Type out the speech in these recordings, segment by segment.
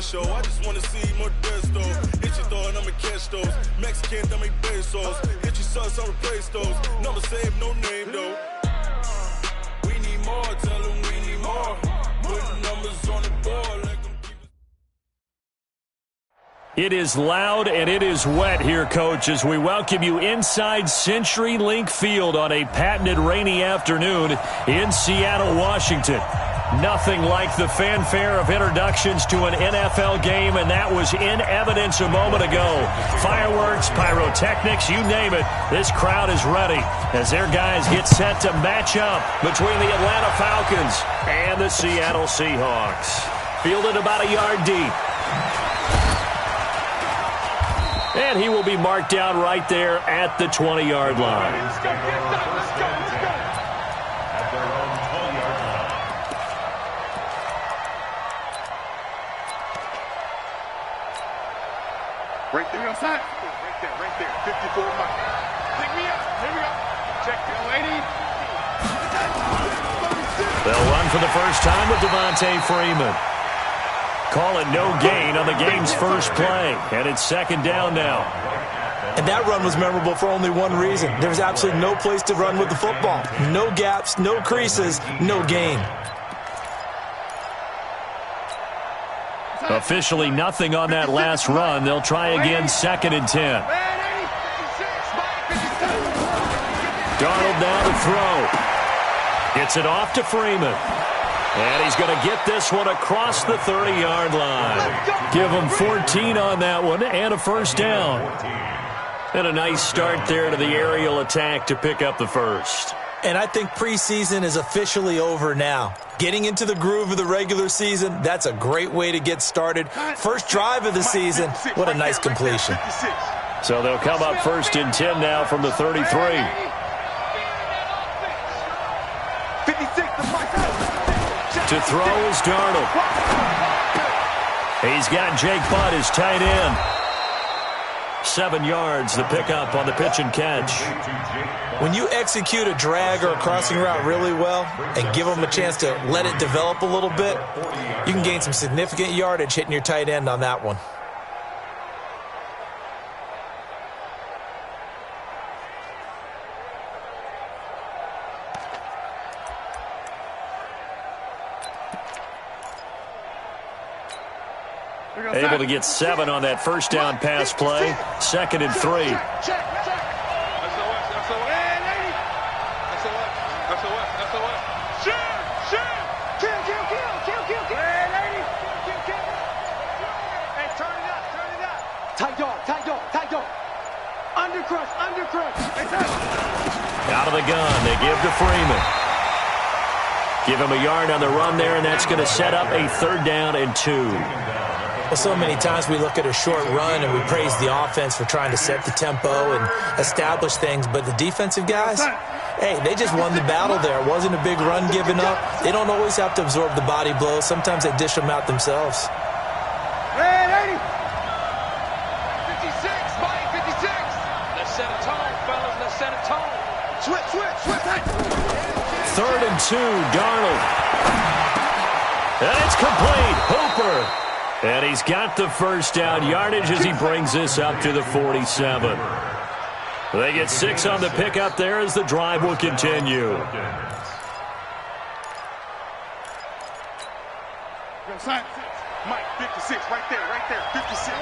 show. I just wanna see more death though. Hit your throw and I'ma catch those. Mexican, don't make pesos. Hit your sauce, I'll replace those. Never save no name though. We need more, tell them we need more. Putting numbers on the board like them keep. It is loud and it is wet here, Coach, as we welcome you inside CenturyLink Field on a patented rainy afternoon in Seattle, Washington. Nothing like the fanfare of introductions to an NFL game, and that was in evidence a moment ago. Fireworks, pyrotechnics, you name it. This crowd is ready as their guys get set to match up between the Atlanta Falcons and the Seattle Seahawks. Fielded about a yard deep. And he will be marked down right there at the 20-yard line. Let's go. At their own 20-yard line. Right there outside. Right there. 54 Mike. Pick me up. Here we go. Check your lady. They'll run for the first time with Devontae Freeman. Call it no gain on the game's first play. And it's second down now. And that run was memorable for only one reason. There was absolutely no place to run with the football. No gaps, no creases, no gain. Officially nothing on that last run. They'll try again, second and 10. Darnold now to throw. Gets it off to Freeman. And he's going to get this one across the 30-yard line. Give him 14 on that one and a first down. And a nice start there to the aerial attack to pick up the first. And I think preseason is officially over now. Getting into the groove of the regular season, that's a great way to get started. First drive of the season, what a nice completion. So they'll come up first and 10 now from the 33. 56. To throw is Darnold. He's got Jake Butt, his tight end. 7 yards, the pickup on the pitch and catch. When you execute a drag or a crossing route really well and give them a chance to let it develop a little bit, you can gain some significant yardage hitting your tight end on that one. Able to get 7 on that first down pass play. Second and 3. Tight dog. Undercrush. Out of the gun, they give to Freeman. Give him a yard on the run there, and that's going to set up a third down and 2. Well, so many times we look at a short run and we praise the offense for trying to set the tempo and establish things, but the defensive guys, hey, they just won the battle there. It wasn't a big run given up. They don't always have to absorb the body blows. Sometimes they dish them out themselves. 56, Mike, 56. Let's set a tone, fellas. Let's set a tone. Switch. Third and 2, Darnold. And it's complete. Hooper. And he's got the first down yardage as he brings this up to the 47. They get 6 on the pickup there as the drive will continue. Mike, 56, right there, 56.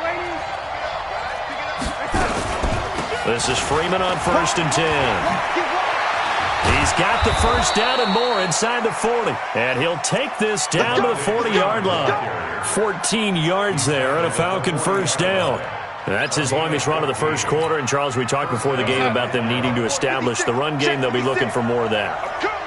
This is Freeman on first and 10. He's got the first down and more inside the 40. And he'll take this down to the 40-yard line. 14 yards there and a Falcon first down. That's his longest run of the first quarter. And, Charles, we talked before the game about them needing to establish the run game. They'll be looking for more of that.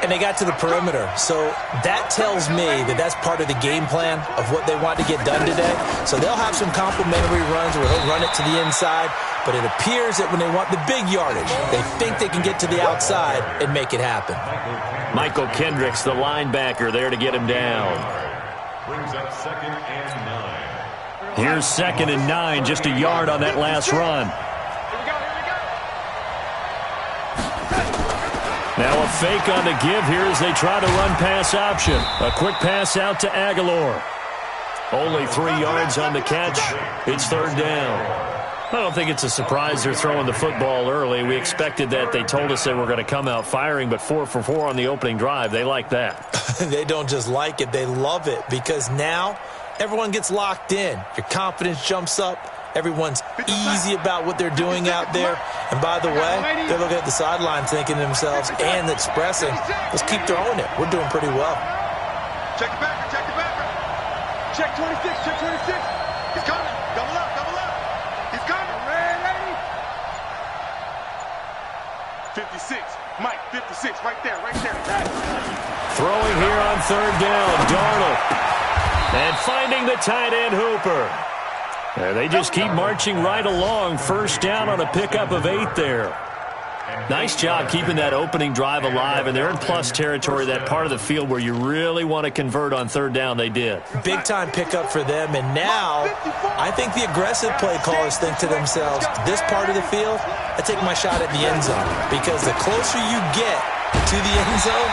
And they got to the perimeter. So that tells me that that's part of the game plan of what they want to get done today. So they'll have some complimentary runs where he'll run it to the inside. But it appears that when they want the big yardage, they think they can get to the outside and make it happen. Michael Kendricks, the linebacker, there to get him down. Brings up second and 9. Here's second and 9, just a yard on that last run. Now a fake on the give here as they try to run pass option. A quick pass out to Aguilar. Only 3 yards on the catch. It's third down. I don't think it's a surprise they're throwing the football early. We expected that. They told us they were going to come out firing, but 4 for 4 on the opening drive. They like that. They don't just like it. They love it because now everyone gets locked in. Your confidence jumps up. Everyone's easy about what they're doing out there. And by the way, they're looking at the sideline thinking to themselves and expressing, let's keep throwing it. We're doing pretty well. Check the backer, check the backer. Check 26, check 26. He's coming. Double up, double up. He's coming. Ready. 56. Mike, 56, right there, right there. Throwing here on third down, Darnold. And finding the tight end, Hooper. They just keep marching right along. First down on a pickup of 8 there. Nice job keeping that opening drive alive, and they're in plus territory, that part of the field where you really want to convert on third down. They did. Big-time pickup for them, and now I think the aggressive play callers think to themselves, this part of the field, I take my shot at the end zone, because the closer you get to the end zone,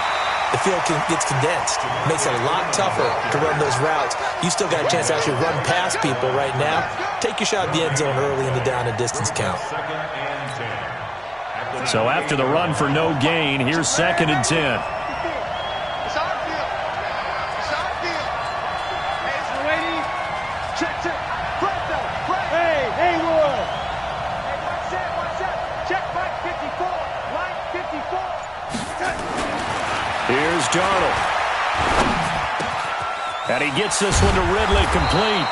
the field gets condensed. It makes it a lot tougher to run those routes. You still got a chance to actually run past people right now. Take your shot at the end zone early in the down and distance count. So after the run for no gain, here's 2nd and 10. It's our field. It's our field. Hey, it's ready. Check, check. Press though. Press. Hey, Wood. Hey, watch that, watch that. Check Mike 54. Mike 54. Here's Darnold. And he gets this one to Ridley, complete.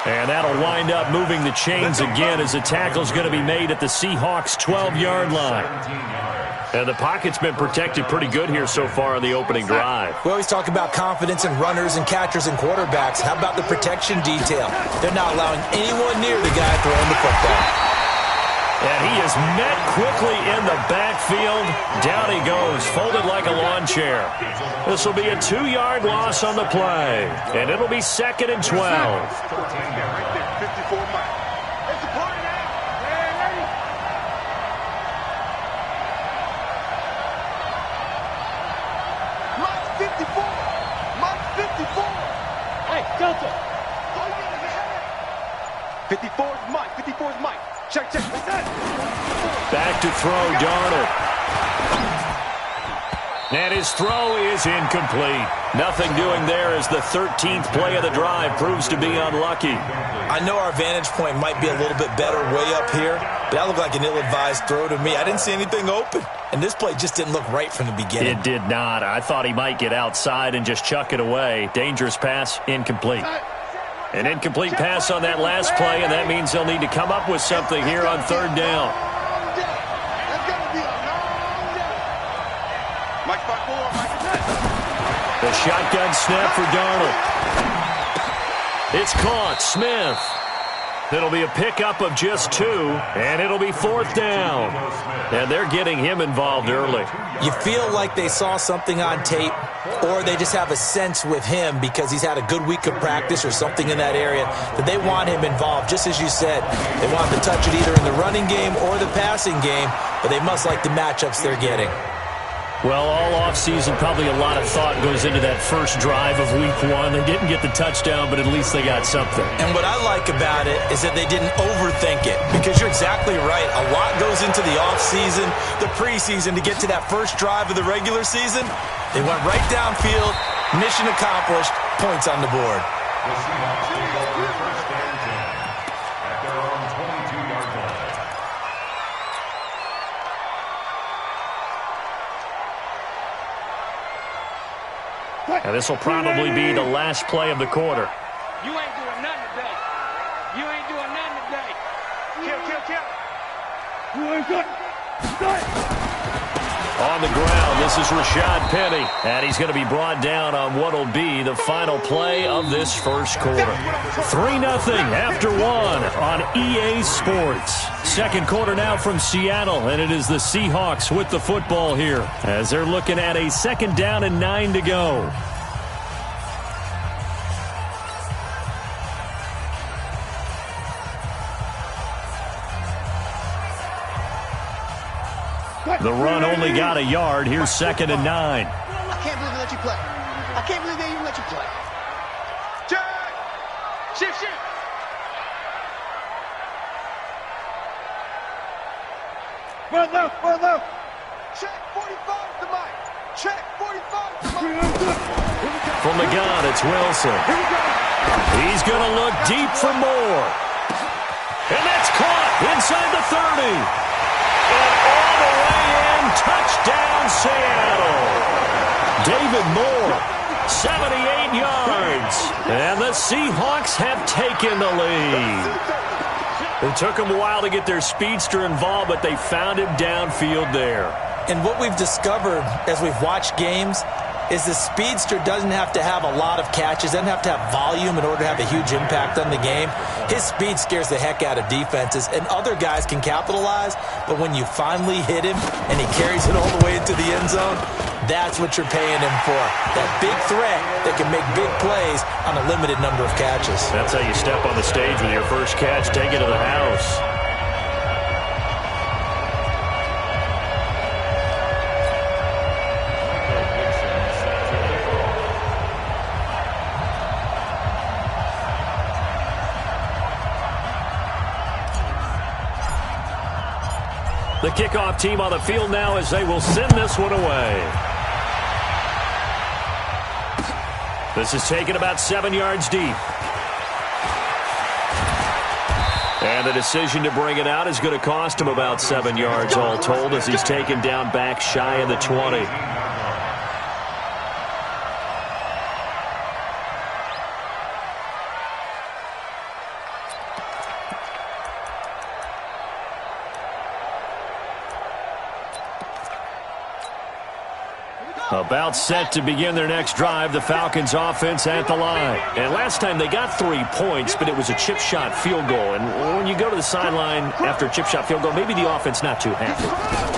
And that'll wind up moving the chains again as the tackle's going to be made at the Seahawks' 12-yard line. And the pocket's been protected pretty good here so far on the opening drive. We always talk about confidence in runners and catchers and quarterbacks. How about the protection detail? They're not allowing anyone near the guy throwing the football. And he is met quickly in the backfield. Down he goes, folded like a lawn chair. This will be a 2-yard loss on the play. And it'll be 2nd and 12. 54 Mike. It's a party now. Ready. Mike 54. Mike 54. Hey, Delta. 54 is Mike. 54 is Mike. Check, check. Back to throw, Darnold. And his throw is incomplete. Nothing doing there as the 13th play of the drive proves to be unlucky. I know our vantage point might be a little bit better way up here, but that looked like an ill-advised throw to me. I didn't see anything open, and this play just didn't look right from the beginning. It did not. I thought he might get outside and just chuck it away. Dangerous pass, incomplete. An incomplete pass on that last play, and that means they'll need to come up with something here on third down. The shotgun snap for Darnold. It's caught. Smith. It'll be a pickup of just 2, and it'll be 4th down. And they're getting him involved early. You feel like they saw something on tape, or they just have a sense with him because he's had a good week of practice or something in that area that they want him involved. Just as you said, they want him to touch it either in the running game or the passing game, but they must like the matchups they're getting. Well, all offseason, probably a lot of thought goes into that first drive of week 1. They didn't get the touchdown, but at least they got something. And what I like about it is that they didn't overthink it, because you're exactly right. A lot goes into the offseason, the preseason, to get to that first drive of the regular season. They went right downfield, mission accomplished, points on the board. The Seahawks take over first and 10 at their own 22-yard line. And this will probably be the last play of the quarter. You ain't doing nothing today. You ain't doing nothing today. Kill. You ain't good. On the ground, this is Rashad Penny. And he's going to be brought down on what will be the final play of this first quarter. 3-0 after 1 on EA Sports. Second quarter now from Seattle, and it is the Seahawks with the football here as they're looking at a 2nd down and 9 to go. The run only got a yard. Here's 2nd and 9. I can't believe they let you play. I can't believe they even let you play. Check. Shift, shift. Run left. Check 45 to Mike. Check 45 to Mike. From the gun, it's Wilson. He's going to look deep for more. And that's caught inside the 30. And all the way in, touchdown Seattle. David Moore, 78 yards. And the Seahawks have taken the lead. It took them a while to get their speedster involved, but they found him downfield there. And what we've discovered as we've watched games is the speedster doesn't have to have a lot of catches, doesn't have to have volume in order to have a huge impact on the game. His speed scares the heck out of defenses, and other guys can capitalize, but when you finally hit him and he carries it all the way into the end zone, that's what you're paying him for. That big threat that can make big plays on a limited number of catches. That's how you step on the stage with your first catch, take it to the house. The kickoff team on the field now as they will send this one away. This is taken about 7 yards deep. And the decision to bring it out is going to cost him about 7 yards all told as he's taken down back shy of the 20. About set to begin their next drive, the Falcons offense at the line. And last time they got 3 points, but it was a chip shot field goal. And when you go to the sideline after a chip shot field goal, maybe the offense not too happy.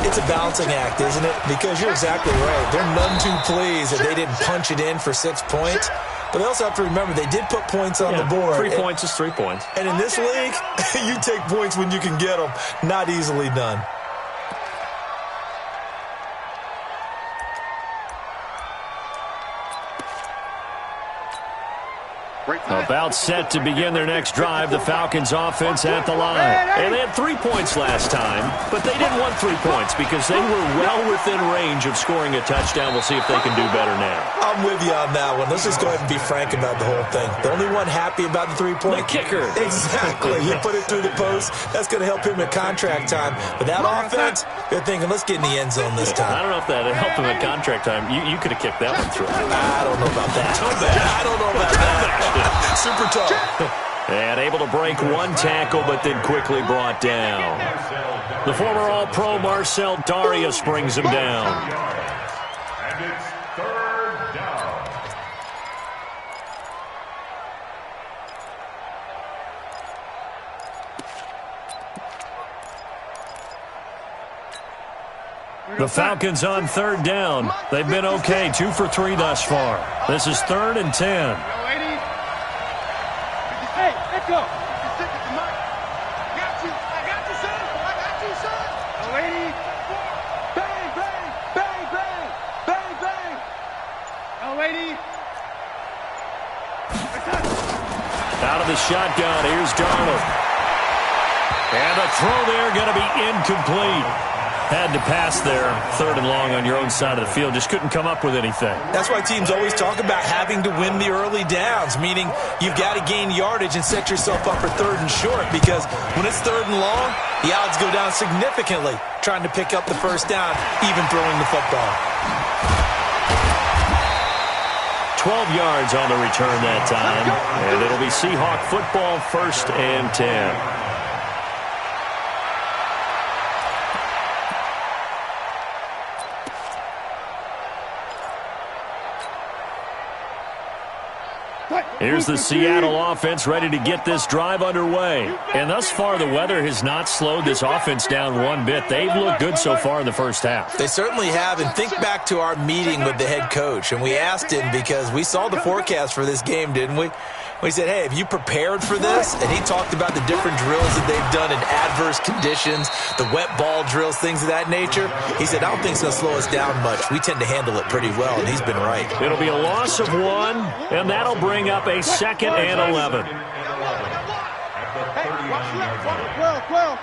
It's a balancing act, isn't it? Because you're exactly right. They're none too pleased that they didn't punch it in for 6 points. But they also have to remember they did put points on the board. 3 points is 3 points. And in this league, you take points when you can get them. Not easily done. About set to begin their next drive, the Falcons offense at the line. And they had 3 points last time, but they didn't want 3 points because they were well within range of scoring a touchdown. We'll see if they can do better now. I'm with you on that one. Let's just go ahead and be frank about the whole thing. The only one happy about the 3-point? The kicker. Exactly. He put it through the post. That's going to help him at contract time. But that offense, they're thinking, let's get in the end zone this time. I don't know if that helped him at contract time. You could have kicked that one through. I don't know about that. I don't know about that. Super tough. And able to break one tackle, but then quickly brought down. The former All-Pro Marcel Darius brings him down. And it's 3rd down. The Falcons on 3rd down. They've been okay, 2 for 3 thus far. This is 3rd and 10. Hey, let's go. I got you, son. I got you, son. Lady. Bang, bang, bang, bang, bang, bang. Lady. Out of the shotgun, here's Darnold. And the throw there going to be incomplete. Had to pass there, 3rd and long on your own side of the field. Just couldn't come up with anything. That's why teams always talk about having to win the early downs, meaning you've got to gain yardage and set yourself up for 3rd and short, because when it's 3rd and long, the odds go down significantly trying to pick up the first down, even throwing the football. 12 yards on the return that time, and it'll be Seahawk football, 1st and 10. Here's the Seattle offense ready to get this drive underway. And thus far, the weather has not slowed this offense down one bit. They've looked good so far in the first half. They certainly have. And think back to our meeting with the head coach. And we asked him because we saw the forecast for this game, didn't we? We said, hey, have you prepared for this? And he talked about the different drills that they've done in adverse conditions, the wet ball drills, things of that nature. He said, I don't think it's going to slow us down much. We tend to handle it pretty well, and he's been right. It'll be a loss of 1, and that'll bring up a 2nd and 11. Hey, 39 watch yards left. out.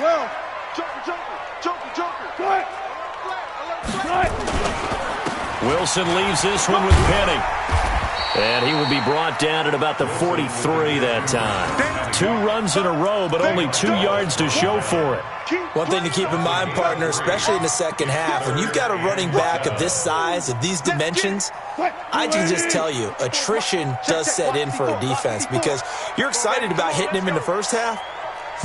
12. Joker. Wilson leaves this one with Penny. And he will be brought down at about the 43 that time. 2 runs in a row, but only 2 yards to show for it. One thing to keep in mind, partner, especially in the second half, when you've got a running back of this size, of these dimensions, I can just tell you, attrition does set in for a defense because you're excited about hitting him in the first half.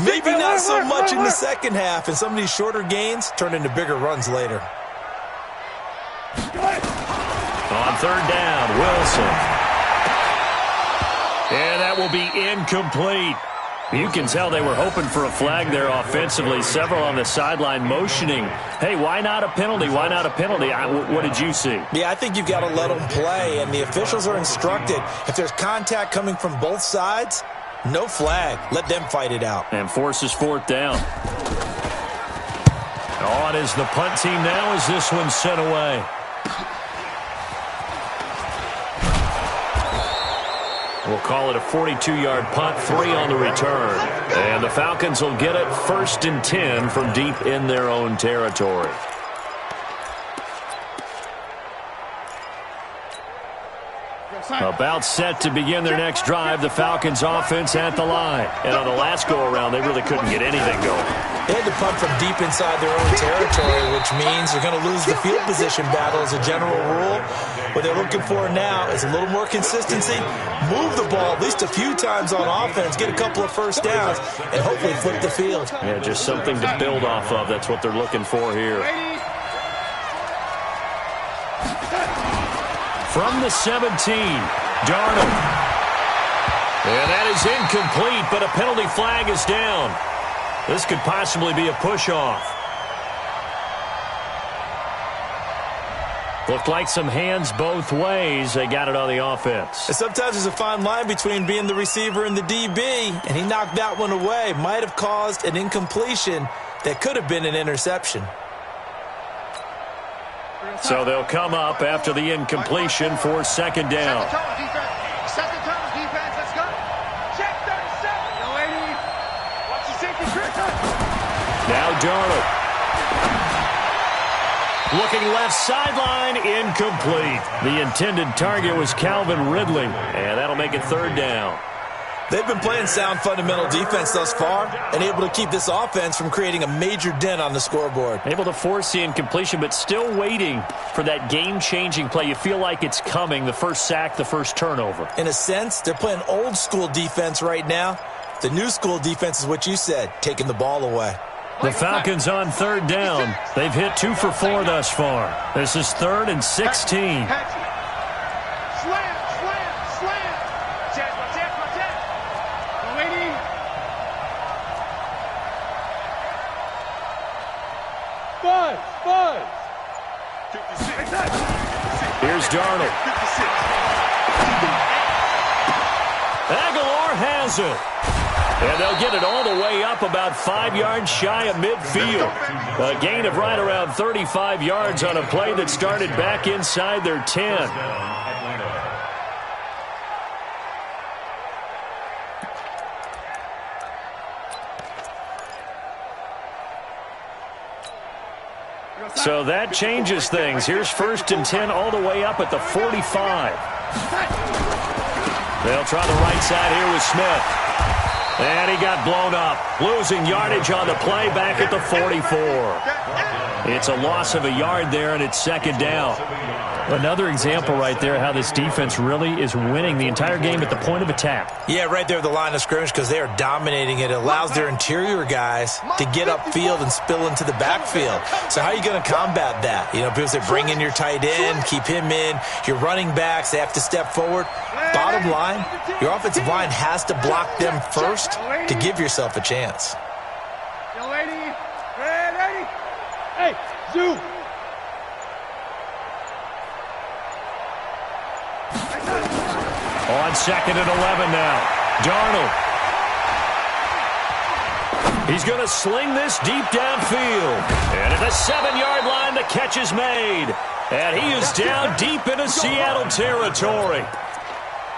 Maybe not so much in the second half, and some of these shorter gains turn into bigger runs later. On third down, Wilson. And that will be incomplete. You can tell they were hoping for a flag there offensively. Several on the sideline motioning, hey, why not a penalty? Why not a penalty? What did you see? Yeah, I think you've got to let them play, and the officials are instructed. If there's contact coming from both sides, no flag. Let them fight it out. And forces fourth down. On is the punt team now as this one's sent away. We'll call it a 42-yard punt, 3 on the return. And the Falcons will get it 1st and 10 from deep in their own territory. About set to begin their next drive, the Falcons offense at the line. And on the last go-around, they really couldn't get anything going. They had to punt from deep inside their own territory, which means they're going to lose the field position battle as a general rule. What they're looking for now is a little more consistency, move the ball at least a few times on offense, get a couple of first downs, and hopefully flip the field. Yeah, just something to build off of. That's what they're looking for here. From the 17, Darnold. And that is incomplete, but a penalty flag is down. This could possibly be a push-off. Looked like some hands both ways. They got it on the offense. And sometimes there's a fine line between being the receiver and the DB, and he knocked that one away. Might have caused an incompletion that could have been an interception. So they'll come up after the incompletion for 2nd down. Second tones, defense, let's go. Check 37. Yo, 80. Watch the safety trick. Now Darnold. Looking left sideline, incomplete. The intended target was Calvin Ridley, and that'll make it 3rd down. They've been playing sound fundamental defense thus far and able to keep this offense from creating a major dent on the scoreboard. Able to force the incompletion, but still waiting for that game-changing play. You feel like it's coming, the first sack, the first turnover. In a sense, they're playing old-school defense right now. The new-school defense is what you said, taking the ball away. The Falcons on 3rd down. They've hit 2 for 4 thus far. This is 3rd and 16. Here's Darnold. Aguilar has it. And they'll get it all the way up about 5 yards shy of midfield. A gain of right around 35 yards on a play that started back inside their 10. So that changes things. Here's 1st and 10 all the way up at the 45. They'll try the right side here with Smith. And he got blown up. Losing yardage on the play back at the 44. It's a loss of a yard there, and it's 2nd down. Another example right there how this defense really is winning the entire game at the point of attack. Yeah, right there at the line of scrimmage because they are dominating it. It allows their interior guys to get upfield and spill into the backfield. So how are you going to combat that? You know, because they bring in your tight end, keep him in. Your running backs, they have to step forward. Bottom line, your offensive line has to block them first to give yourself a chance. Hey, Zoo. On 2nd and 11 now. Darnold. He's going to sling this deep downfield. And at the 7-yard line, the catch is made. And he is down deep into Seattle territory.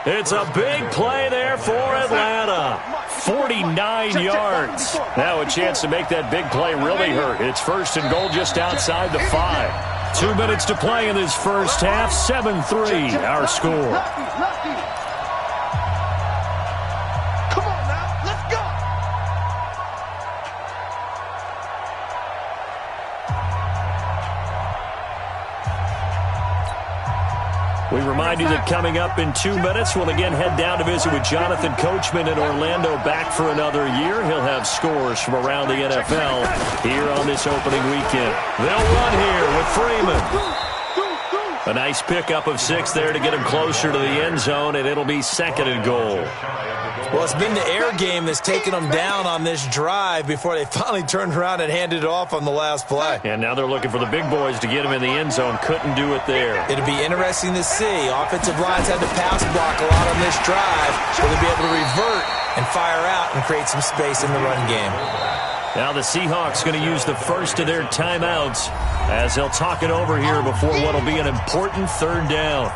It's a big play there for Atlanta. 49 yards. Now a chance to make that big play really hurt. It's 1st and goal just outside the 5. 2 minutes to play in this first half. 7-3 our score. We remind you that coming up in 2 minutes, we'll again head down to visit with Jonathan Coachman in Orlando, back for another year. He'll have scores from around the NFL here on this opening weekend. They'll run here with Freeman. A nice pickup of 6 there to get him closer to the end zone, and it'll be 2nd and goal. Well, it's been the air game that's taken them down on this drive before they finally turned around and handed it off on the last play. And now they're looking for the big boys to get him in the end zone. Couldn't do it there. It'll be interesting to see. Offensive lines had to pass block a lot on this drive. Will they be able to revert and fire out and create some space in the run game? Now the Seahawks going to use the first of their timeouts as they'll talk it over here before what will be an important 3rd down.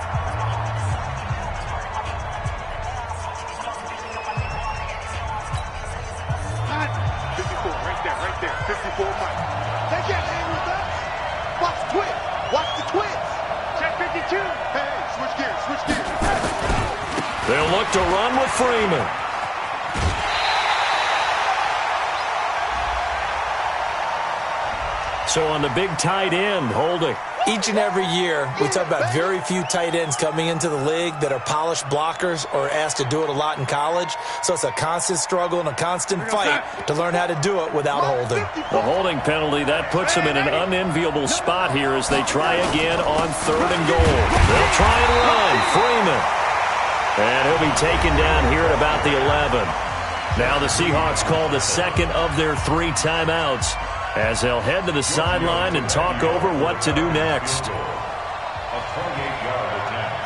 They'll look to run with Freeman. So on the big tight end, Holding. Each and every year, we talk about very few tight ends coming into the league that are polished blockers or asked to do it a lot in college. So it's a constant struggle and a constant fight to learn how to do it without holding. The holding penalty, that puts them in an unenviable spot here as they try again on 3rd and goal. They'll try and run. Freeman. And he'll be taken down here at about the 11. Now the Seahawks call the 2nd of their 3 timeouts as they'll head to the sideline and talk over what to do next. A 28-yard attempt.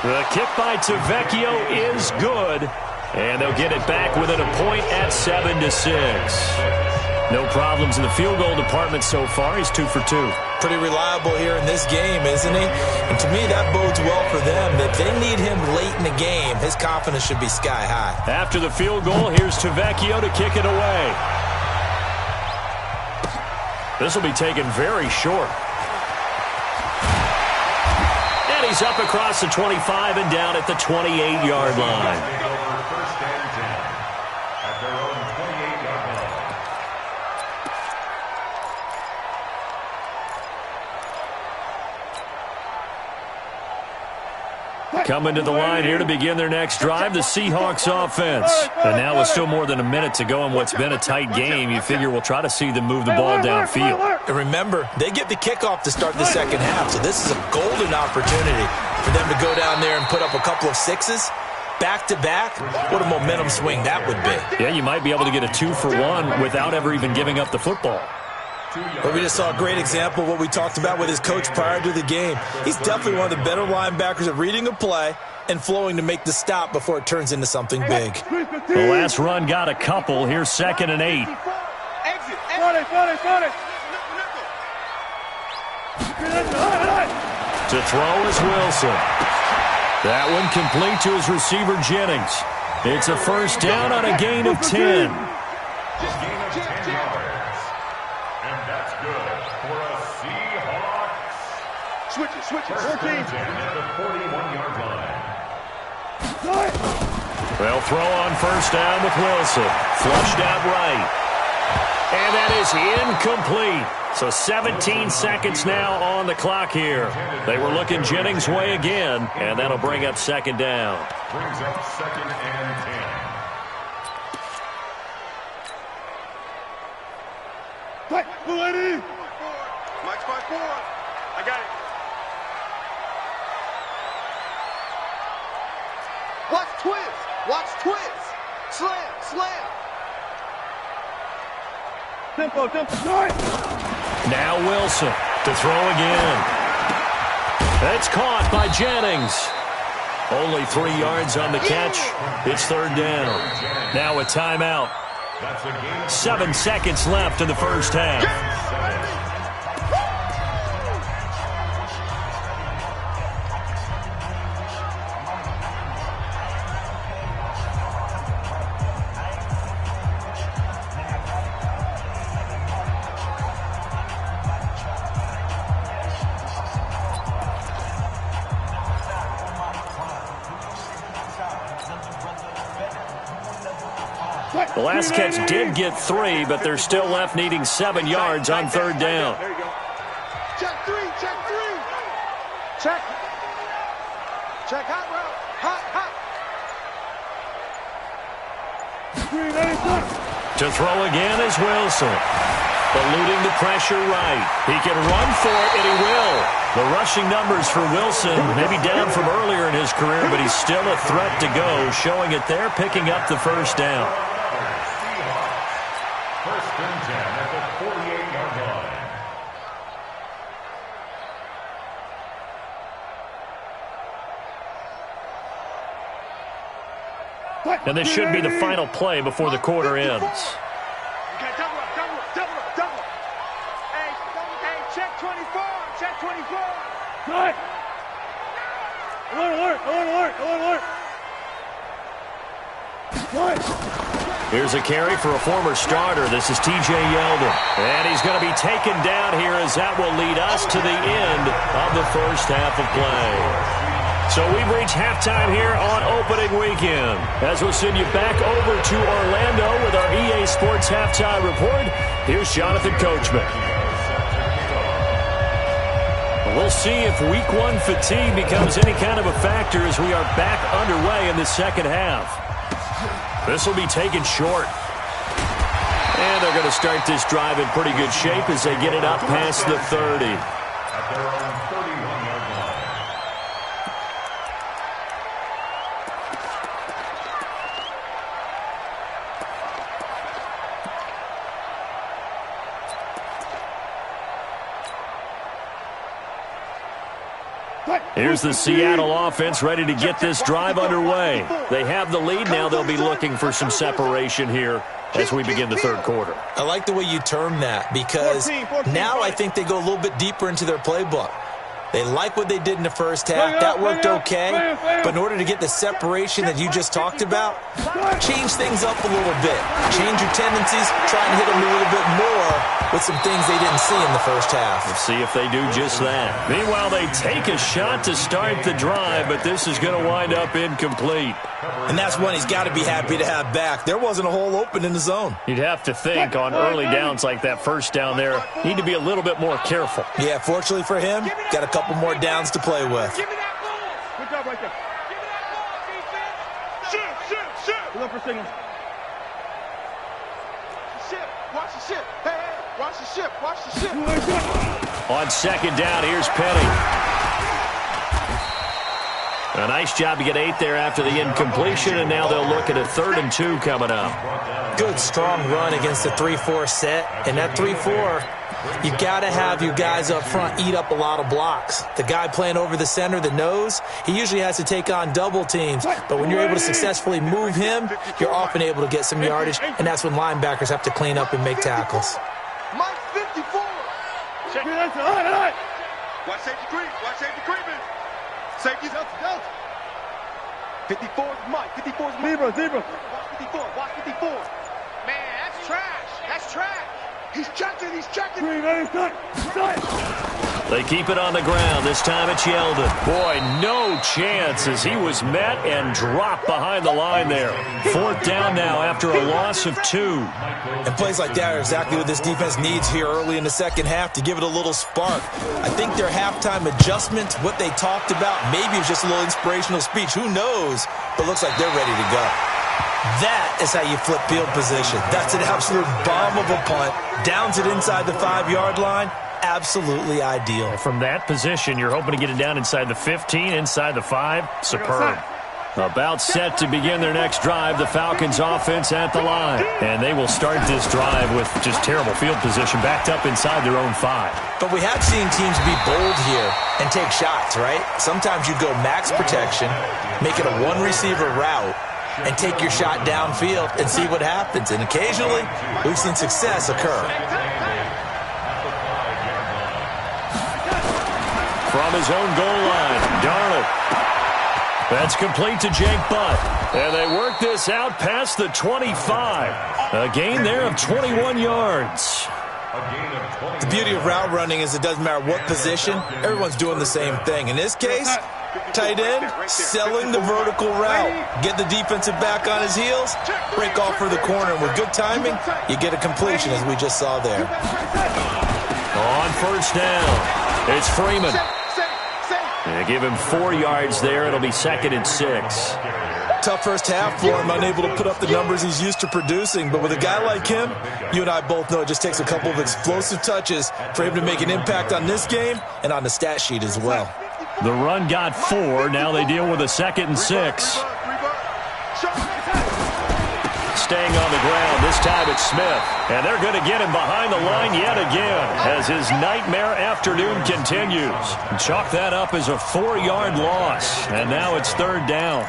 The kick by Tavecchio is good, and they'll get it back within a point at 7-6. No problems in the field goal department so far. He's 2 for 2. Pretty reliable here in this game, isn't he? And to me, that bodes well for them. If they need him late in the game, his confidence should be sky high. After the field goal, here's Tavecchio to kick it away. This will be taken very short. And he's up across the 25 and down at the 28-yard line. First and 10 at their own 28-yard line. Coming to the line here to begin their next drive, the Seahawks offense. And now with still more than a minute to go in what's been a tight game, you figure we'll try to see them move the ball downfield. And remember, they get the kickoff to start the second half, so this is a golden opportunity for them to go down there and put up a couple of 6s. Back-to-back, what a momentum swing that would be. Yeah, you might be able to get a 2-for-1 without ever even giving up the football. But we just saw a great example of what we talked about with his coach prior to the game. He's definitely one of the better linebackers at reading a play and flowing to make the stop before it turns into something big. The last run got a couple. Here's 2nd and 8. To throw is Wilson. That one complete to his receiver, Jennings. It's a 1st down on a gain of 10. Just gain of 10 yards. And that's good for a Seahawks. Switch it. 1st and 10 at the 41-yard line. They'll throw on 1st down with Wilson. Flushed out right. And that is incomplete. So 17 seconds now on the clock here. They were looking Jennings' way again, and that'll bring up 2nd down. Brings up 2nd and 10. Lady. Mike's 5-4. I got it. Watch twist. Slam. Tempo. Now Wilson to throw again. That's caught by Jennings. Only 3 yards on the catch. It's 3rd down. Now a timeout. 7 seconds left in the first half. The last catch did get 3, but they're still left needing 7 yards on third down. There you go. Check 3, check 3. Check. Check hot route. Hot. To throw again is Wilson. Eluding the pressure right. He can run for it, and he will. The rushing numbers for Wilson, maybe down from earlier in his career, but he's still a threat to go, showing it there, picking up the first down. First and 10 at the 48-yard line. And this should be the final play before the quarter ends. Okay, double up. Hey, check 24. Check 24. Good. Alert. Here's a carry for a former starter. This is T.J. Yeldon. And he's going to be taken down here as that will lead us to the end of the first half of play. So we've reached halftime here on opening weekend. As we'll send you back over to Orlando with our EA Sports Halftime Report, here's Jonathan Coachman. We'll see if Week 1 fatigue becomes any kind of a factor as we are back underway in the second half. This will be taken short. And they're going to start this drive in pretty good shape as they get it up past the 30. At their own 31-yard line. Here's the Seattle offense ready to get this drive underway. They have the lead now. They'll be looking for some separation here as we begin the third quarter. I like the way you term that because now I think they go a little bit deeper into their playbook. They like what they did in the first half. That worked okay. But in order to get the separation that you just talked about, change things up a little bit. Change your tendencies. Try and hit them a little bit more with some things they didn't see in the first half. Let's see if they do just that. Meanwhile, they take a shot to start the drive, but this is going to wind up incomplete. And that's one he's got to be happy to have back. There wasn't a hole open in the zone. You'd have to think on early downs like that first down there, need to be a little bit more careful. Yeah, fortunately for him, got a couple more downs to play with. Give me that ball. Good job right there. Give me that ball, defense. Shoot. Look for signal. Watch the ship. Hey, watch the ship. On second down, here's Penny. A nice job to get 8 there after the incompletion, and now they'll look at a 3rd and 2 coming up. Good, strong run against the 3-4 set. And that 3-4, you got to have your guys up front eat up a lot of blocks. The guy playing over the center, the nose, he usually has to take on double teams. But when you're able to successfully move him, you're often able to get some yardage, and that's when linebackers have to clean up and make tackles. Mike 54. Check it out. Watch safety creeping. Safety's out. 54 is Mike. 54 is Mike. Zebra. Watch 54. Man, that's trash. He's checking. They keep it on the ground. This time it's Yeldon. Boy, no chance as he was met and dropped behind the line there. 4th down now after a loss of 2. And plays like that are exactly what this defense needs here early in the second half to give it a little spark. I think their halftime adjustment, what they talked about, maybe it was just a little inspirational speech. Who knows? But looks like they're ready to go. That is how you flip field position. That's an absolute bomb of a punt. Downs it inside the 5-yard line. Absolutely ideal. From that position, you're hoping to get it down inside the 15, inside the 5. Superb. About set to begin their next drive, the Falcons offense at the line. And they will start this drive with just terrible field position backed up inside their own 5. But we have seen teams be bold here and take shots, right? Sometimes you go max protection, make it a one-receiver route, and take your shot downfield and see what happens. And occasionally, we've seen success occur. From his own goal line, Darnold. That's complete to Jake Butt. And they work this out past the 25. A gain there of 21 yards. The beauty of route running is it doesn't matter what position, everyone's doing the same thing. In this case, Tight end, selling the vertical route. Get the defensive back on his heels, break off for the corner, and with good timing, you get a completion, as we just saw there. On first down, it's Freeman. They give him 4 yards there. It'll be 2nd and 6. Tough first half for him, unable to put up the numbers he's used to producing. But with a guy like him, you and I both know it just takes a couple of explosive touches for him to make an impact on this game and on the stat sheet as well. The run got 4. Now they deal with a 2nd and 6. Staying on the ground. This time it's Smith. And they're going to get him behind the line yet again as his nightmare afternoon continues. Chalk that up as a 4-yard loss. And now it's 3rd down.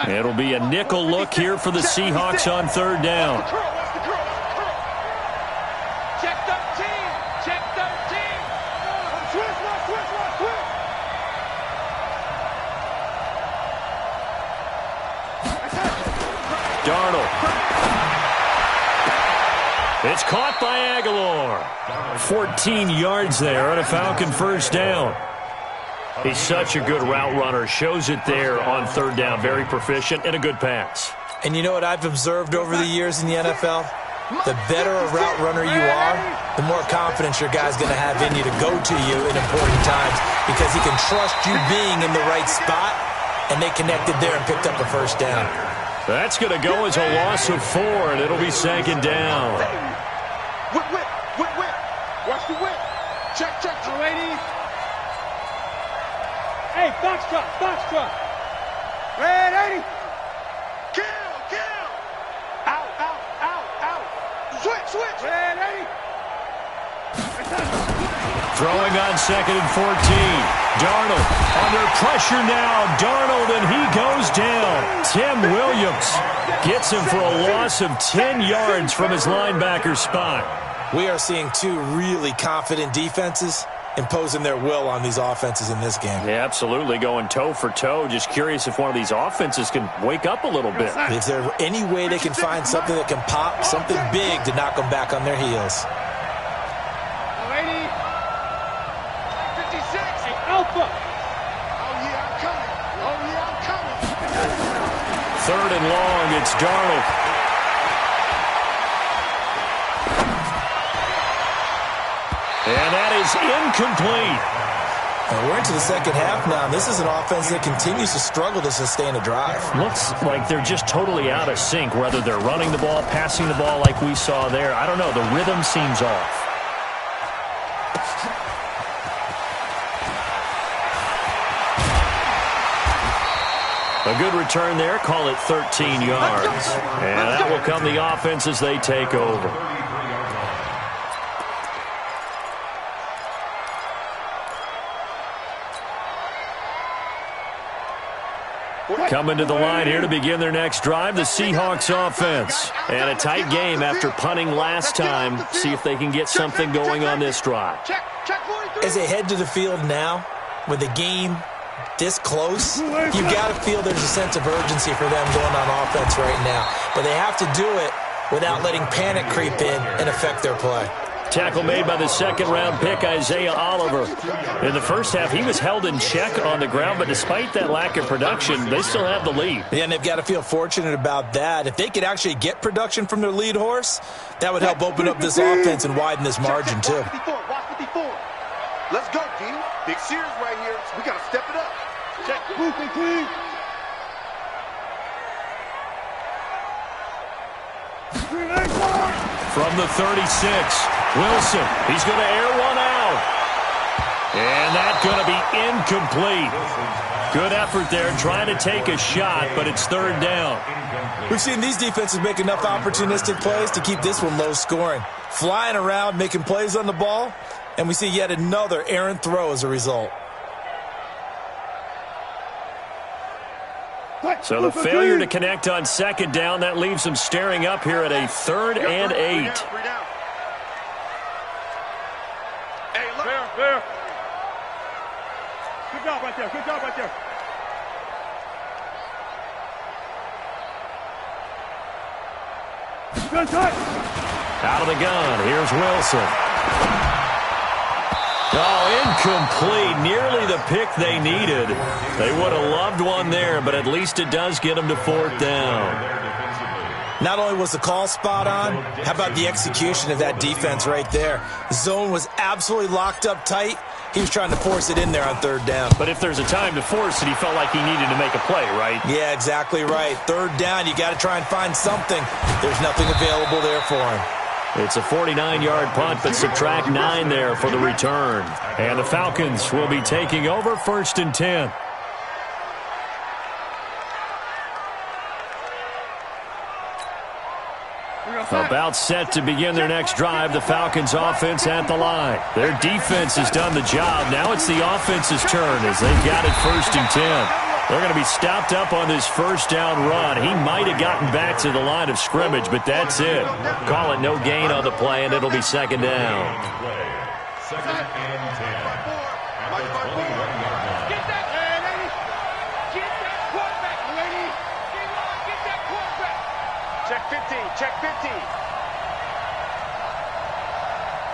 It'll be a nickel look here for the Seahawks on 3rd down. Check 13. Check 13. Switch. Darnold. It's caught by Aguilar. 14 yards there on a Falcon 1st down. He's such a good route runner. Shows it there on 3rd down. Very proficient and a good pass. And you know what I've observed over the years in the NFL? The better a route runner you are, the more confidence your guy's going to have in you to go to you in important times because he can trust you being in the right spot, and they connected there and picked up a 1st down. That's going to go as a loss of 4, and it'll be 2nd down. Whip. Watch the whip. Check. 280. Hey, Foxtrot. Red 80. Kill. Out. Switch. Red 80. Throwing on 2nd and 14. Darnold under pressure now. Darnold, and he goes down. Tim Williams gets him for a loss of 10 yards from his linebacker spot. We are seeing 2 really confident defenses imposing their will on these offenses in this game. Yeah, absolutely, going toe for toe. Just curious if one of these offenses can wake up a little bit. Is there any way they can find something that can pop, something big to knock them back on their heels? 280. 56. Hey, Alpha. Oh, yeah, I'm coming. 3rd and long, it's Darnold. And that is incomplete. And we're into the 2nd half now, and this is an offense that continues to struggle to sustain a drive. Looks like they're just totally out of sync, whether they're running the ball, passing the ball like we saw there. I don't know. The rhythm seems off. A good return there. Call it 13 yards. And that will come the offense as they take over. Coming to the line here to begin their next drive, the Seahawks offense. And a tight game after punting last time. See if they can get something going on this drive. As they head to the field now, with the game this close, you got to feel there's a sense of urgency for them going on offense right now. But they have to do it without letting panic creep in and affect their play. Tackle made by the 2nd-round pick, Isaiah Oliver. In the first half, he was held in check on the ground, but despite that lack of production, they still have the lead. Yeah, and they've got to feel fortunate about that. If they could actually get production from their lead horse, that would help open up this offense and widen this margin, too. Watch 54. Let's go, D. Big series right here. We got to step it up. Check. Clean. From the 36, Wilson. He's going to air one out. And that's going to be incomplete. Good effort there trying to take a shot, but it's 3rd down. We've seen these defenses make enough opportunistic plays to keep this one low scoring. Flying around, making plays on the ball, and we see yet another errant throw as a result. So the failure to connect on 2nd down, that leaves them staring up here at a 3rd and 8. Hey, look. Fair. Good job right there. Good touch. Out of the gun, here's Wilson. Oh, incomplete. Nearly the pick they needed. They would have loved one there, but at least it does get them to 4th down. Not only was the call spot on, how about the execution of that defense right there? The zone was absolutely locked up tight. He was trying to force it in there on 3rd down. But if there's a time to force it, he felt like he needed to make a play, right? Yeah, exactly right. 3rd down, you got to try and find something. There's nothing available there for him. It's a 49-yard punt, but subtract 9 there for the return. And the Falcons will be taking over 1st and 10. About set to begin their next drive. The Falcons offense at the line. Their defense has done the job. Now it's the offense's turn as they've got it 1st and 10. They're going to be stopped up on this 1st down run. He might have gotten back to the line of scrimmage, but that's it. Call it no gain on the play, and it'll be 2nd down. 2nd and 10. At the 21-yard line. Get that quarterback, lady. Get that quarterback. Check 50. Check 50.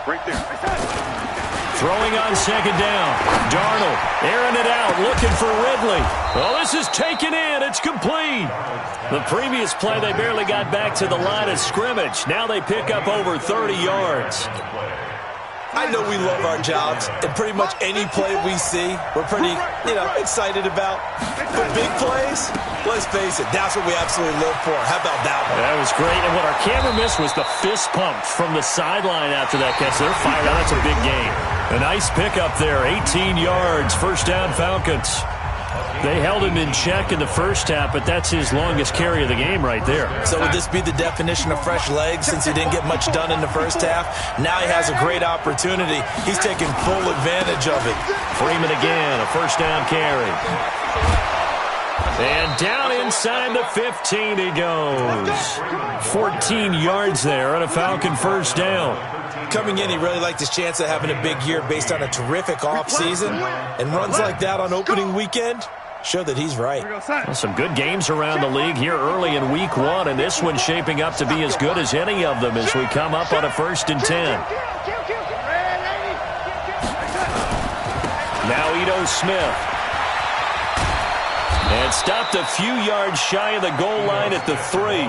Right there. Throwing on 2nd down. Darnold airing it out, looking for Ridley. Oh, this is taken in. It's complete. The previous play, they barely got back to the line of scrimmage. Now they pick up over 30 yards. I know we love our jobs, and pretty much any play we see, we're pretty, excited about. But big plays, let's face it, that's what we absolutely live for. How about that one? That was great, and what our camera missed was the fist pump from the sideline after that catch. They're fired out. That's a big game. A nice pickup there, 18 yards, 1st down Falcons. They held him in check in the 1st half, but that's his longest carry of the game right there. So would this be the definition of fresh legs since he didn't get much done in the 1st half? Now he has a great opportunity. He's taking full advantage of it. Freeman again, a 1st down carry. And down inside the 15 he goes. 14 yards there on a Falcon 1st down. Coming in, he really liked his chance of having a big year based on a terrific offseason. And runs like that on opening weekend show that he's right. Well, some good games around the league here early in week 1, and this one's shaping up to be as good as any of them as we come up on a 1st and 10. Now Ito Smith. And stopped a few yards shy of the goal line at the 3.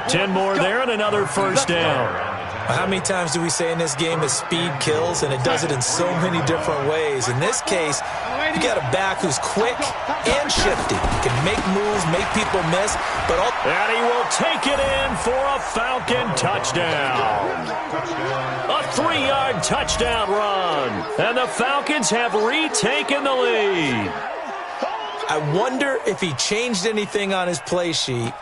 10 more there and another 1st down. How many times do we say in this game that speed kills, and it does it in so many different ways? In this case, you got a back who's quick and shifty, can make moves, make people miss, but and he will take it in for a Falcon touchdown. A 3-yard touchdown run, and the Falcons have retaken the lead. I wonder if he changed anything on his play sheet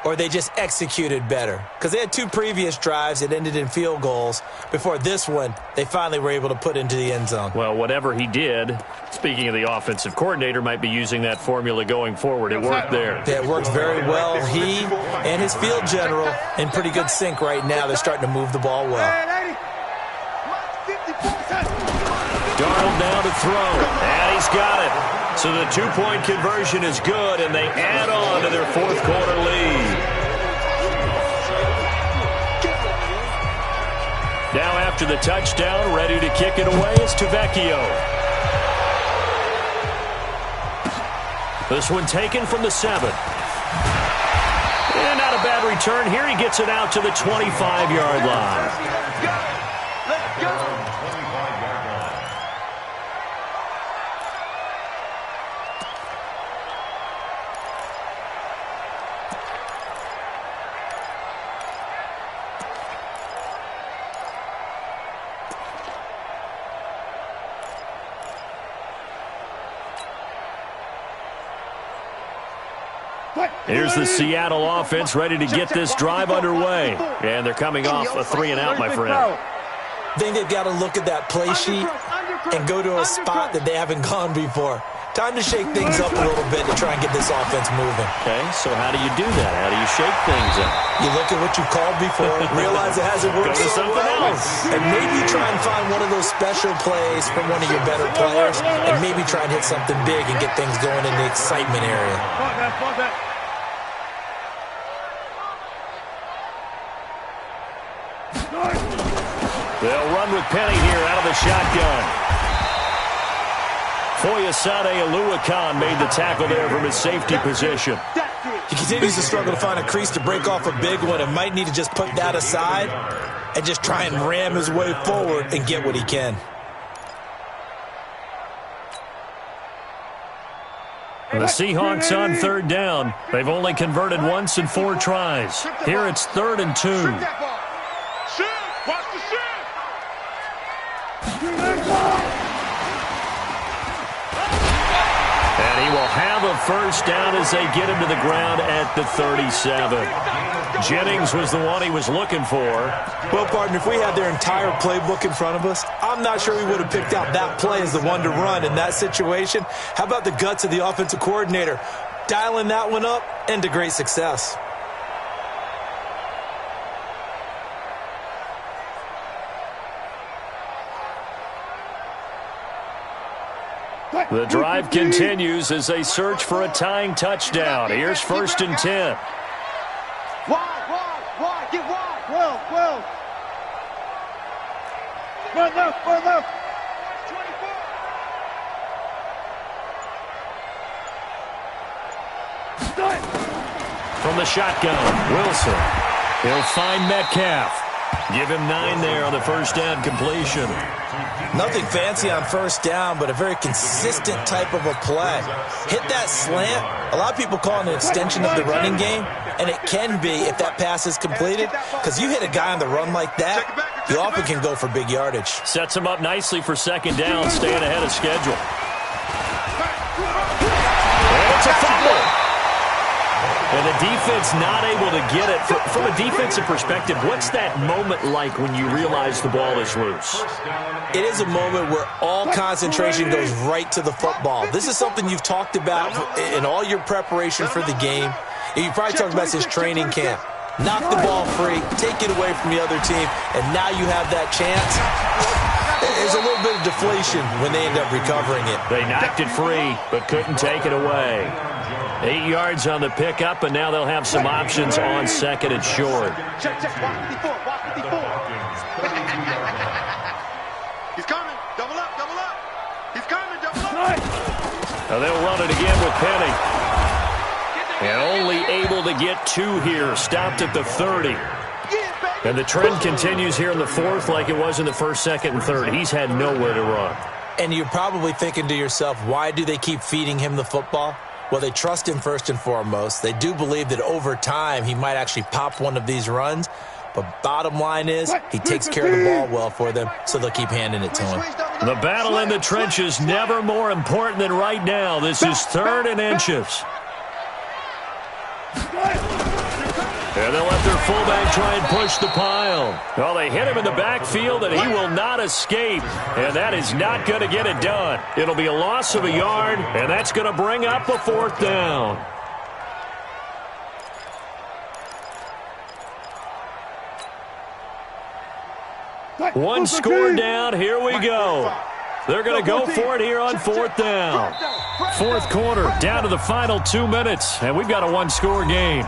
or they just executed better. Because they had 2 previous drives that ended in field goals. Before this one, they finally were able to put into the end zone. Well, whatever he did, speaking of the offensive coordinator, might be using that formula going forward. It worked there. Yeah, it worked very well. He and his field general in pretty good sync right now. They're starting to move the ball well. Darnold now to throw, and he's got it. So the 2-point conversion is good, and they add on to their 4th quarter lead. Now after the touchdown, ready to kick it away is Tavecchio. This one taken from the 7. And not a bad return here. He gets it out to the 25-yard line. Let's go. Here's the Seattle offense ready to get this drive underway. And they're coming off a 3-and-out, my friend. I think they've got to look at that play sheet and go to a spot that they haven't gone before. Time to shake things up a little bit to try and get this offense moving. Okay, so how do you do that? How do you shake things up? You look at what you called before, realize it hasn't worked Go to so something well, else. and maybe try and find one of those special plays from one of your better players, and maybe try and hit something big and get things going in the excitement area. They'll run with Penny here out of the shotgun. Foyesade Oluwakan made the tackle there from his safety position. He continues to struggle to find a crease to break off a big one and might need to just put that aside and just try and ram his way forward and get what he can. The Seahawks on third down. They've only converted once in 4 tries. Here it's 3rd and 2. And he will have a first down as they get him to the ground at the 37. Jennings was the one he was looking for. Well, partner, if we had their entire playbook in front of us, I'm not sure we would have picked out that play as the one to run in that situation. How about the guts of the offensive coordinator? Dialing that one up into great success. The drive continues as they search for a tying touchdown. Here's 1st and 10. Wide, get wide. Well. Run left. From the shotgun, Wilson. He'll find Metcalf. Give him 9 there on the first down completion. Nothing fancy on first down, but a very consistent type of a play. Hit that slant. A lot of people call it an extension of the running game, and it can be if that pass is completed, because you hit a guy on the run like that, you often can go for big yardage. Sets him up nicely for second down, staying ahead of schedule. And it's a fumble. And the defense not able to get it. From a defensive perspective, what's that moment like when you realize the ball is loose? It is a moment where all concentration goes right to the football. This is something you've talked about in all your preparation for the game. You probably talked about this training camp. Knock the ball free, take it away from the other team, and now you have that chance. There's a little bit of deflation when they end up recovering it. They knocked it free, but couldn't take it away. 8 yards on the pickup, and now they'll have some options on 2nd and short. Check. Walk 54. He's coming. Double up. He's coming. Double up. Now they'll run it again with Penny. And only able to get 2 here. Stopped at the 30. And the trend continues here in the 4th like it was in the 1st, 2nd, and 3rd. He's had nowhere to run. And you're probably thinking to yourself, why do they keep feeding him the football? Well, they trust him first and foremost. They do believe that over time he might actually pop one of these runs. But bottom line is he takes care of the ball well for them, so they'll keep handing it to him. The battle in the trenches never more important than right now. This is 3rd and inches. And they'll let their fullback try and push the pile. Well, they hit him in the backfield, and he will not escape. And that is not going to get it done. It'll be a loss of a yard, and that's going to bring up a 4th down. One score down. Here we go. They're going to go for it here on 4th down. 4th quarter, down to the final 2 minutes, and we've got a 1-score game.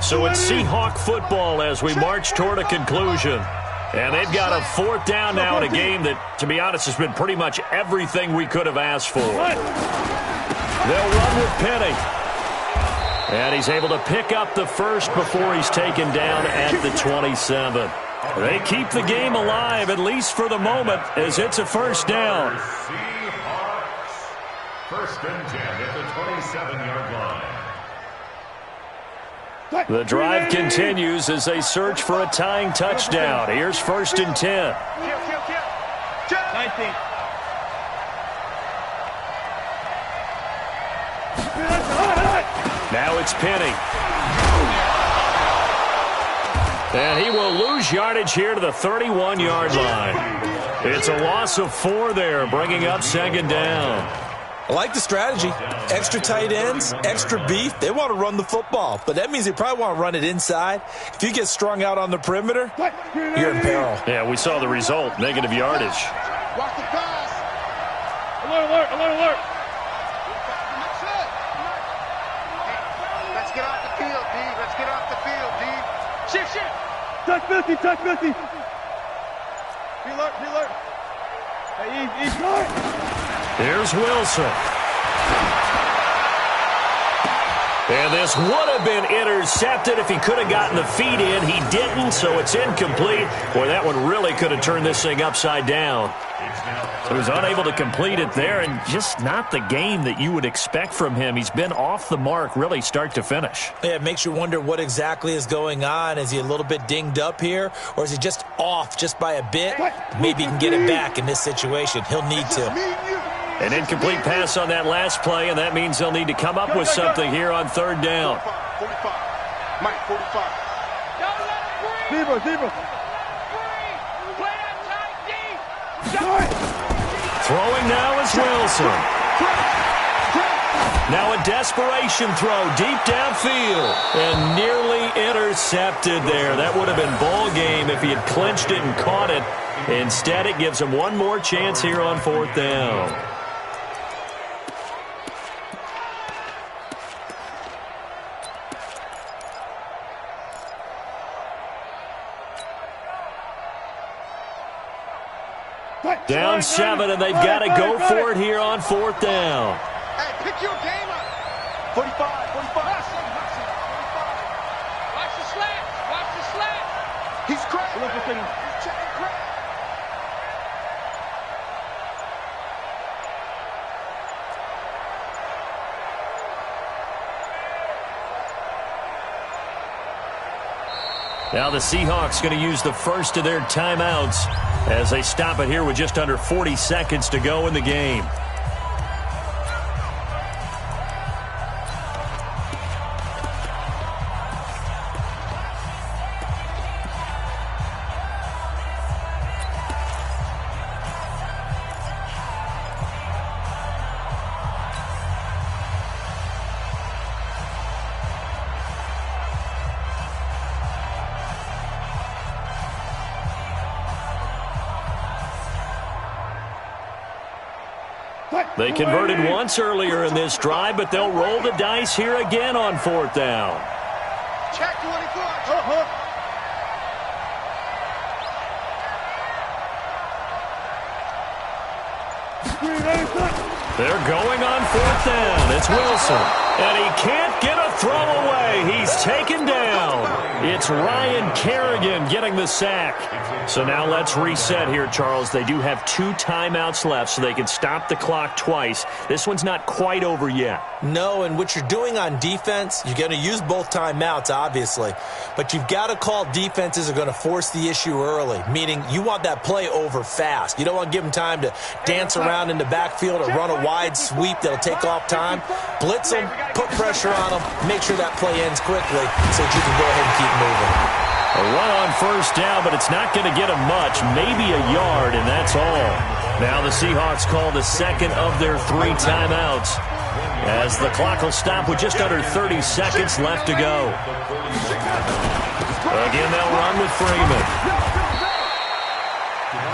So it's Seahawk football as we march toward a conclusion. And they've got a 4th down now in a game that, to be honest, has been pretty much everything we could have asked for. They'll run with Penny. And he's able to pick up the first before he's taken down at the 27. They keep the game alive, at least for the moment, as it's a 1st down. Seahawks, 1st and 10 at the 27-yard line. The drive continues as they search for a tying touchdown. Here's 1st and 10. 19. Now it's Penny. And he will lose yardage here to the 31-yard line. It's a loss of 4 there, bringing up 2nd down. I like the strategy. Extra tight ends, extra beef. They want to run the football, but that means they probably want to run it inside. If you get strung out on the perimeter, you're in peril. Yeah, we saw the result, negative yardage. Watch the pass. Alert, alert, alert, alert. Let's get off the field, D. Let's get off the field, D. Shift, shift. Touch 50, touch 50. Be alert, be alert. Hey, he's good. Here's Wilson. And this would have been intercepted if he could have gotten the feet in. He didn't, so it's incomplete. Boy, that one really could have turned this thing upside down. So he was unable to complete it there, and just not the game that you would expect from him. He's been off the mark really start to finish. Yeah, it makes you wonder what exactly is going on. Is he a little bit dinged up here, or is he just off just by a bit? Maybe he can get it back in this situation. He'll need to. An incomplete pass on that last play, and that means they'll need to come up with something here on third down. 45. Mike, 45. Zebra, zebra. Throwing now is Wilson. Now a desperation throw deep downfield and nearly intercepted there. That would have been ball game if he had clinched it and caught it. Instead, it gives him one more chance here on fourth down. Down 7, and they've got to go for it here on fourth down. Hey, pick your game up. 45, 45. Watch the slant. Watch the slant. He's cracked. He's checking crack. Now the Seahawks going to use the first of their timeouts as they stop it here with just under 40 seconds to go in the game. They converted once earlier in this drive, but they'll roll the dice here again on fourth down. Check 24. They're going on fourth down. It's Wilson. And he can't get a throw away. He's taken down. It's Ryan Kerrigan getting the sack. So now let's reset here, Charles. They do have 2 timeouts left, so they can stop the clock twice. This one's not quite over yet. No, and what you're doing on defense, you're going to use both timeouts, obviously. But you've got to call defenses are going to force the issue early, meaning you want that play over fast. You don't want to give them time to dance around in the backfield or run a wide sweep that'll take off time. Blitz them, put pressure on them, make sure that play ends quickly so that you can go ahead and keep moving. A run on first down, but it's not going to get them much, maybe a yard, and that's all. Now the Seahawks call the second of their 3 timeouts as the clock will stop with just under 30 seconds left to go. Again, they'll run with Freeman.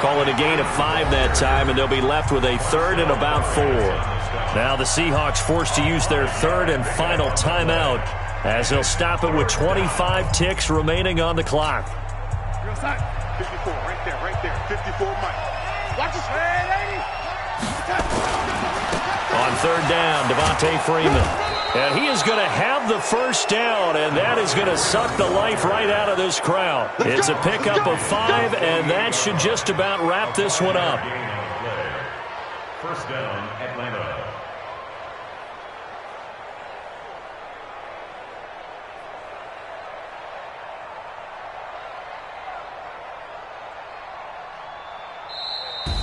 Call it a gain of 5 that time, and they'll be left with a third and about 4. Now the Seahawks forced to use their third and final timeout as they'll stop it with 25 ticks remaining on the clock. 54, right there, 54, Mike. Watch this. On third down, Devontae Freeman. And he is going to have the first down, and that is going to suck the life right out of this crowd. It's a pickup of 5, and that should just about wrap this one up. First down, Atlanta.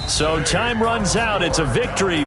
So time runs out. It's a victory